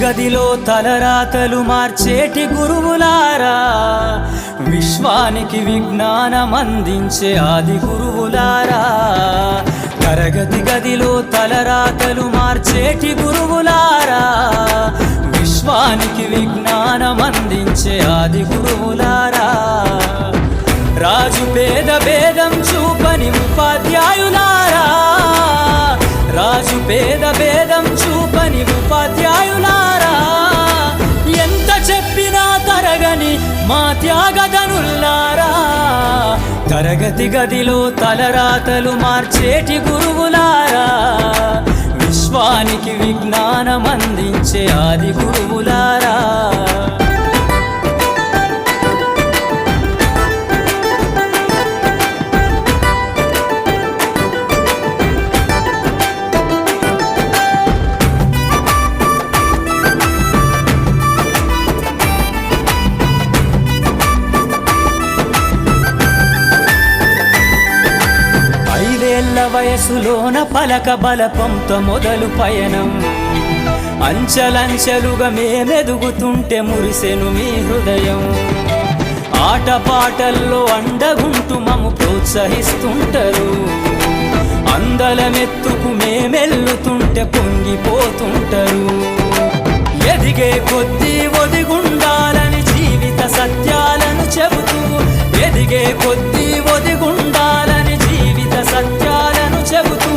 గదిలో తలరాతలు మార్చేటి గురువులారా, విశ్వానికి విజ్ఞానం అందించే ఆది గురువులారా. తరగతి గదిలో తలరాతలు మార్చేటి గురువులారా, విశ్వానికి విజ్ఞానం అందించే ఆది గురువులారా. రాజు పేద భేదం చూపని ఉపాధ్యాయులారా, రాజు పేద భేదం చూపని ఉపాధ్యాయులారా. ఎంత చెప్పినా తరగని మా త్యాగధనుల్లారా, తరగతి గదిలో తలరాతలు మార్చేటి గురువులారా, విశ్వానికి విజ్ఞానం అందించే ఆది గురువులారా. వయసులోన పలక బలపంతో మొదలు పయనం, అంచలంచెలుగా మేమెదుగుతుంటే మురిసెను మీ హృదయం. ఆటపాటల్లో అండగుంటూ మము ప్రోత్సహిస్తుంటారు, అందలమెత్తుకు మేమెల్లుతుంటే పొంగిపోతుంటారు. ఎదిగే కొద్దీ ఒదిగుండాలని జీవిత సత్యాలను చెబుతూ, ఎదిగే కొద్దీ ఒదిగుండాలని జీవిత సత్యాలను చెబుతూ,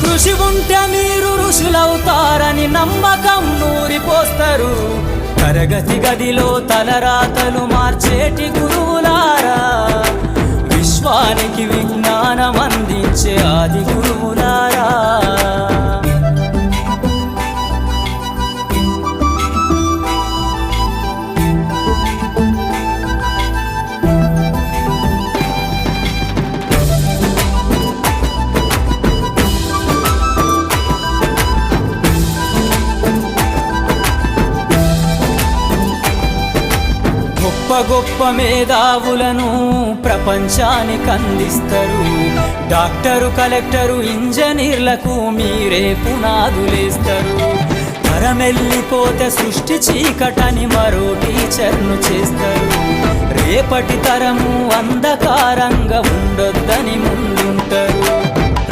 కృషి ఉంటే మీరు ఋషులవుతారని నమ్మకం నూరిపోస్తారు. తరగతి గదిలో తలరాతలు మార్చేటి గురువులారా, విశ్వానికి విజ్ఞానం అందించే ఆది గురువులారా. గొప్ప గొప్ప మేధావులను ప్రపంచానికి అందిస్తారు. డాక్టరు, కలెక్టరు, ఇంజనీర్లకు మీరే పునాదులేస్తారు. తరమెల్లిపోతే సృష్టి చీకటని మరో టీచర్ను చేస్తారు. రేపటి తరము అంధకారంగా ఉండొద్దని ముందుంటారు.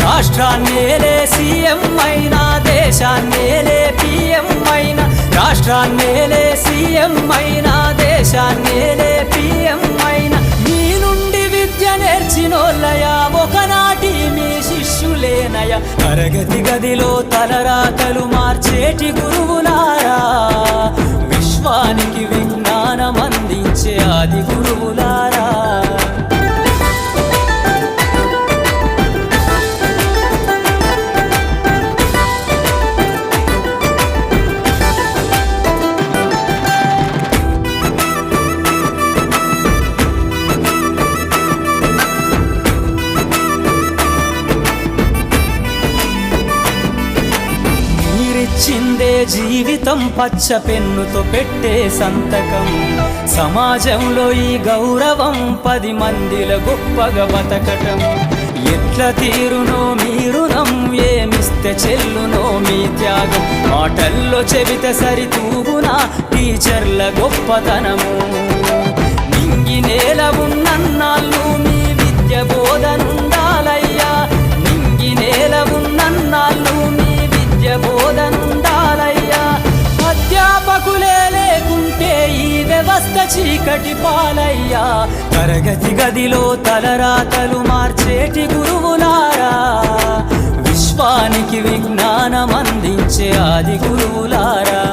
రాష్ట్రాన్నేలే సీఎం అయినా, దేశాన్నేలే పిఎం అయినా, రాష్ట్రాన్నేలే సీఎం అయినా, దేశాన్నేలే పిఎం అయినా, మీ నుండి విద్య నేర్చినోళ్ళయా, ఒకనాటి మీ శిష్యులేనయ. తరగతి గదిలో తలరాతలు మార్చేటి గురువులారా, విశ్వానికి విజ్ఞానం అందించే ఆది గురువులారా. చిందే జీవితం పచ్చ పెన్నుతో పెట్టే సంతకం, సమాజంలో ఈ గౌరవం 10 మందిల గొప్పగా బతకటం. ఎట్ల తీరునో మీ రుణం, ఏమిస్తే చెల్లునో మీ త్యాగం. మాటల్లో చెబితే సరితూగునా టీచర్ల గొప్పతనము. నింగి నేల ఉన్నన్నాళ్ళు మీ విద్య బోధనుండాలయ్యా, నింగి నేల ఉన్నన్నాళ్ళు మీ విద్య బోధనుండాలయ్యా. అధ్యాపకులే లేకుంటే ఈ వ్యవస్థ చీకటి పాలయ్యా. తరగతి గదిలో తలరాతలు మార్చేటి గురువులారా, విశ్వానికి విజ్ఞానం అందించే ఆది గురువులారా.